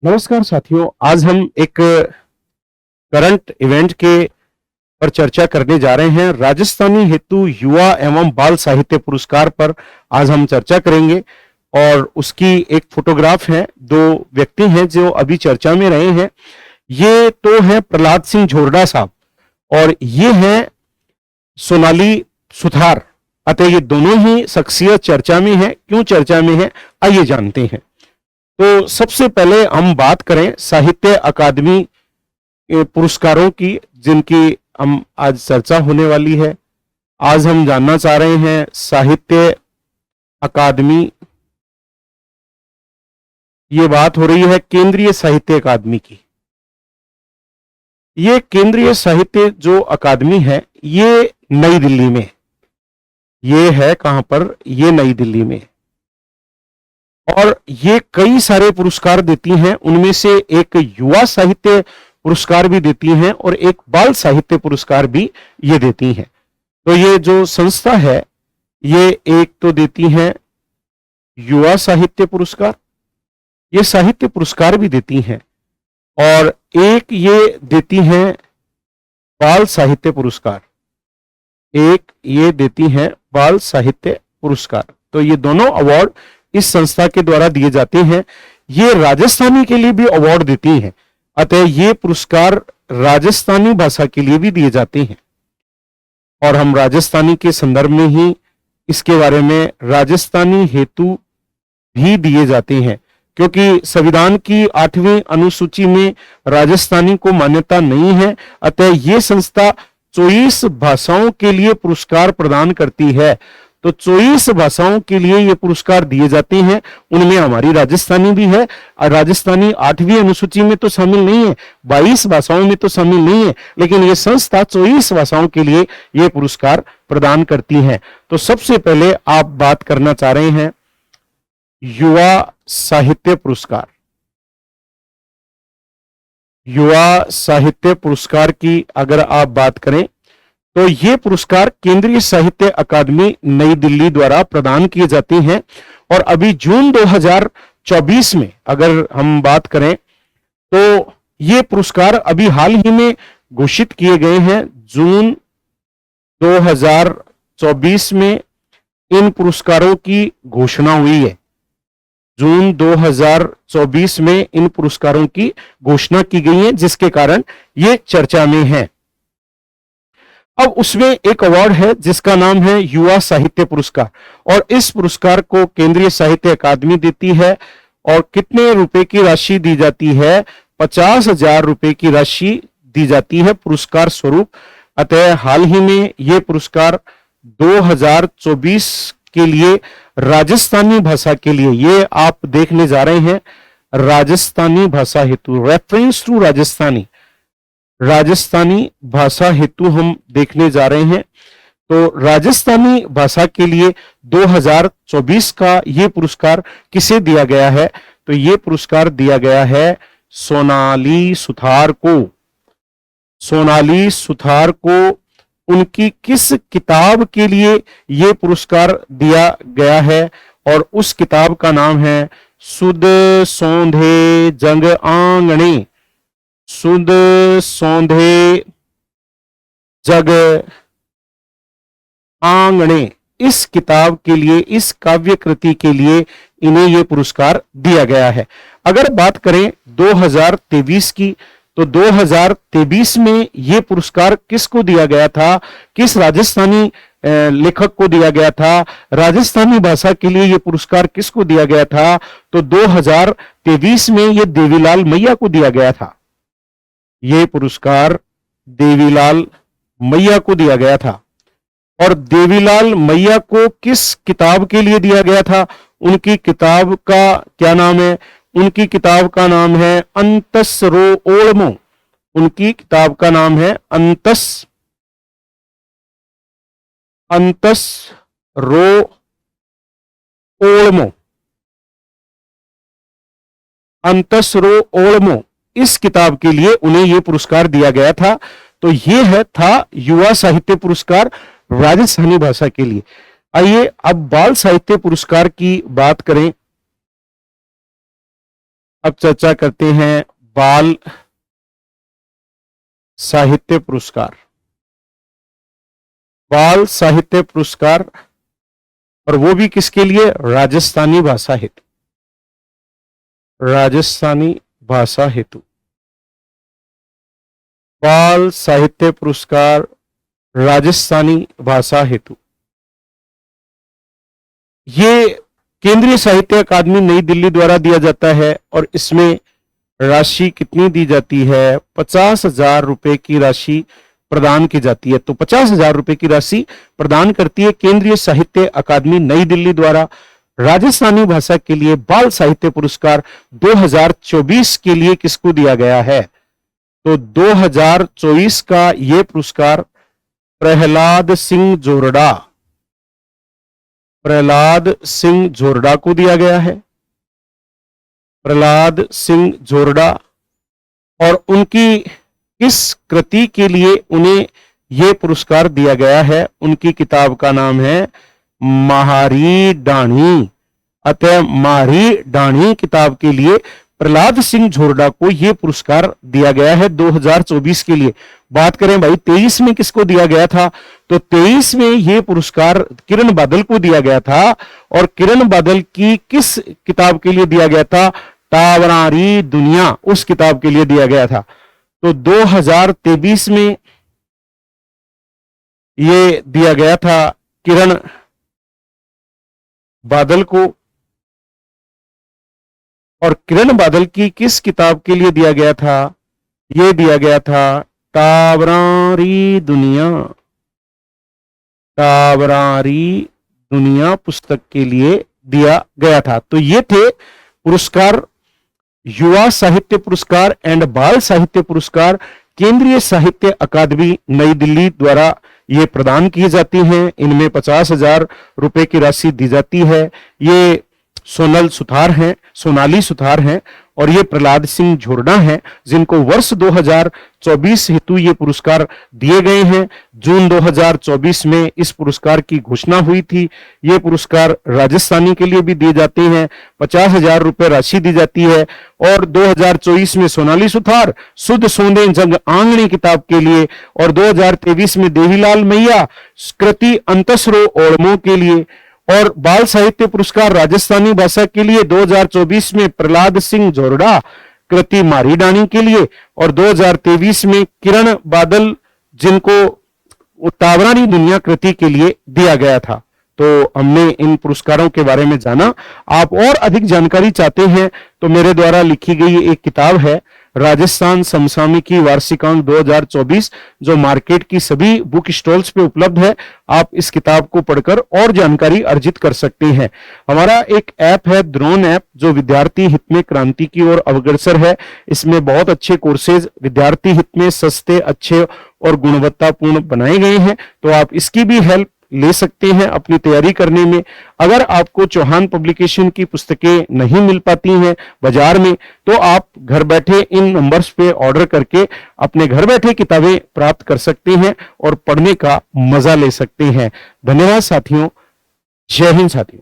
नमस्कार साथियों, आज हम एक करंट इवेंट के पर चर्चा करने जा रहे हैं। राजस्थानी हेतु युवा एवं बाल साहित्य पुरस्कार पर आज हम चर्चा करेंगे और उसकी एक फोटोग्राफ है। दो व्यक्ति हैं जो अभी चर्चा में रहे हैं। ये तो है प्रहलाद सिंह झोरडा साहब और ये है सोनाली सुथार। अतः ये दोनों ही शख्सियत चर्चा में है। क्यों चर्चा में है, आइए जानते हैं। तो सबसे पहले हम बात करें साहित्य अकादमी पुरस्कारों की, जिनकी हम आज चर्चा होने वाली है। आज हम जानना चाह रहे हैं साहित्य अकादमी, ये बात हो रही है केंद्रीय साहित्य अकादमी की। ये केंद्रीय साहित्य जो अकादमी है ये नई दिल्ली में, ये है कहां पर, ये नई दिल्ली में। और ये कई सारे पुरस्कार देती हैं, उनमें से एक युवा साहित्य पुरस्कार भी देती हैं और एक बाल साहित्य पुरस्कार भी ये देती हैं। तो ये जो संस्था है ये एक तो देती हैं युवा साहित्य पुरस्कार, ये साहित्य पुरस्कार भी देती हैं, और एक ये देती हैं बाल साहित्य पुरस्कार, एक ये देती हैं बाल साहित्य पुरस्कार। तो ये दोनों अवार्ड इस संस्था के द्वारा दिए जाते हैं। ये राजस्थानी के लिए भी अवार्ड देती हैं, अतः ये पुरस्कार राजस्थानी भाषा के लिए भी दिए जाते हैं। और हम राजस्थानी के संदर्भ में ही इसके बारे में राजस्थानी हेतु भी दिए जाते हैं, क्योंकि संविधान की 8वीं अनुसूची में राजस्थानी को मान्यता नहीं है। अतः ये संस्था 24 भाषाओं के लिए पुरस्कार प्रदान करती है। तो 24 भाषाओं के लिए ये पुरस्कार दिए जाते हैं, उनमें हमारी राजस्थानी भी है। और राजस्थानी 8वीं अनुसूची में तो शामिल नहीं है, 22 भाषाओं में तो शामिल नहीं है, लेकिन ये संस्था 24 भाषाओं के लिए ये पुरस्कार प्रदान करती है। तो सबसे पहले आप बात करना चाह रहे हैं युवा साहित्य पुरस्कार। युवा साहित्य पुरस्कार की अगर आप बात करें तो ये पुरस्कार केंद्रीय साहित्य अकादमी नई दिल्ली द्वारा प्रदान किए जाते हैं। और अभी जून 2024 में अगर हम बात करें तो ये पुरस्कार अभी हाल ही में घोषित किए गए हैं। जून 2024 में इन पुरस्कारों की घोषणा हुई है। जून 2024 में इन पुरस्कारों की घोषणा की गई है, जिसके कारण ये चर्चा में है। अब उसमें एक अवार्ड है जिसका नाम है युवा साहित्य पुरस्कार, और इस पुरस्कार को केंद्रीय साहित्य अकादमी देती है। और कितने रुपए की राशि दी जाती है? 50,000 रुपए की राशि दी जाती है पुरस्कार स्वरूप। अतः हाल ही में यह पुरस्कार 2024 के लिए राजस्थानी भाषा के लिए ये आप देखने जा रहे हैं। राजस्थानी भाषा हेतु, रेफरेंस टू राजस्थानी, राजस्थानी भाषा हेतु हम देखने जा रहे हैं। तो राजस्थानी भाषा के लिए 2024 का ये पुरस्कार किसे दिया गया है? तो ये पुरस्कार दिया गया है सोनाली सुथार को। सोनाली सुथार को उनकी किस किताब के लिए ये पुरस्कार दिया गया है? और उस किताब का नाम है सुध सौंधे जंग आंगणे, सुध सौंधे जग आंगणे। इस किताब के लिए, इस काव्य कृति के लिए इन्हें यह पुरस्कार दिया गया है। अगर बात करें 2023 की, तो 2023 में यह पुरस्कार किसको दिया गया था? किस राजस्थानी लेखक को दिया गया था? राजस्थानी भाषा के लिए यह पुरस्कार किसको दिया गया था? तो 2023 में यह देवीलाल मैया को दिया गया था। यह पुरस्कार देवीलाल मैया को दिया गया था। और देवीलाल मैया को किस किताब के लिए दिया गया था? उनकी किताब का क्या नाम है? उनकी किताब का नाम है अंतस रो ओळमो। उनकी किताब का नाम है अंतस रो ओळमो, अंतस रो ओळमो। इस किताब के लिए उन्हें यह पुरस्कार दिया गया था। तो यह था युवा साहित्य पुरस्कार राजस्थानी भाषा के लिए। आइए अब बाल साहित्य पुरस्कार की बात करें। अब चर्चा करते हैं बाल साहित्य पुरस्कार। बाल साहित्य पुरस्कार, और वो भी किसके लिए? राजस्थानी भाषा हेतु। राजस्थानी भाषा हेतु बाल साहित्य पुरस्कार राजस्थानी भाषा हेतु। ये केंद्रीय साहित्य अकादमी नई दिल्ली द्वारा दिया जाता है और इसमें राशि कितनी दी जाती है? 50,000 रुपए की राशि प्रदान की जाती है। तो 50,000 रुपए की राशि प्रदान करती है केंद्रीय साहित्य अकादमी नई दिल्ली द्वारा राजस्थानी भाषा के लिए बाल साहित्य पुरस्कार 2024 के लिए किसको दिया गया है? तो 2024 का यह पुरस्कार प्रहलाद सिंह जोरडा, प्रहलाद सिंह जोरडा को दिया गया है। प्रहलाद सिंह जोरडा, और उनकी इस कृति के लिए उन्हें यह पुरस्कार दिया गया है। उनकी किताब का नाम है महारी डाणी। अतः महारी डाणी किताब के लिए प्रहलाद सिंह जोरडा को यह पुरस्कार दिया गया है 2024 के लिए। बात करें भाई 23 में किसको दिया गया था? तो 23 में यह पुरस्कार किरण बादल को दिया गया था, और किरण बादल की किस किताब के लिए दिया गया था? टावरारी दुनिया, उस किताब के लिए दिया गया था। तो 2023 में यह दिया गया था किरण बादल को, और किरण बादल की किस किताब के लिए दिया गया था? यह दिया गया था टावरारी दुनिया, टावरारी दुनिया पुस्तक के लिए दिया गया था। तो ये थे पुरस्कार, युवा साहित्य पुरस्कार एंड बाल साहित्य पुरस्कार केंद्रीय साहित्य अकादमी नई दिल्ली द्वारा ये प्रदान किए जाती हैं। इनमें 50,000 रुपए की राशि दी जाती है। ये सोनाली सुथार हैं और ये प्रहलाद सिंह जोरडा हैं, जिनको वर्ष 2024 हेतु ये पुरस्कार दिए गए हैं। जून 2024 में इस पुरस्कार की घोषणा हुई थी। ये पुरस्कार राजस्थानी के लिए भी दिए जाते हैं, 50,000 रुपए राशि दी जाती है। और 2024 में सोनाली सुथार शुद्ध सोंदे जंग आंगणी किताब के लिए, और 2023 में देवीलाल मैया कृति अंतसरो ओड़मो के लिए, और बाल साहित्य पुरस्कार राजस्थानी भाषा के लिए 2024 में प्रहलाद सिंह जोरडा कृति मारी डाणी के लिए, और 2023 में किरण बादल जिनको टावरानी दुनिया कृति के लिए दिया गया था। तो हमने इन पुरस्कारों के बारे में जाना। आप और अधिक जानकारी चाहते हैं तो मेरे द्वारा लिखी गई एक किताब है राजस्थान समसामयिकी वार्षिकांक 2024, जो मार्केट की सभी बुक स्टॉल्स पे उपलब्ध है। आप इस किताब को पढ़कर और जानकारी अर्जित कर सकते हैं। हमारा एक ऐप है द्रोण ऐप, जो विद्यार्थी हित में क्रांति की ओर अग्रसर है। इसमें बहुत अच्छे कोर्सेज विद्यार्थी हित में सस्ते, अच्छे और गुणवत्तापूर्ण बनाए गए हैं। तो आप इसकी भी हेल्प ले सकते हैं अपनी तैयारी करने में। अगर आपको चौहान पब्लिकेशन की पुस्तकें नहीं मिल पाती हैं बाजार में, तो आप घर बैठे इन नंबर्स पे ऑर्डर करके अपने घर बैठे किताबें प्राप्त कर सकते हैं और पढ़ने का मजा ले सकते हैं। धन्यवाद साथियों। जय हिंद साथियों।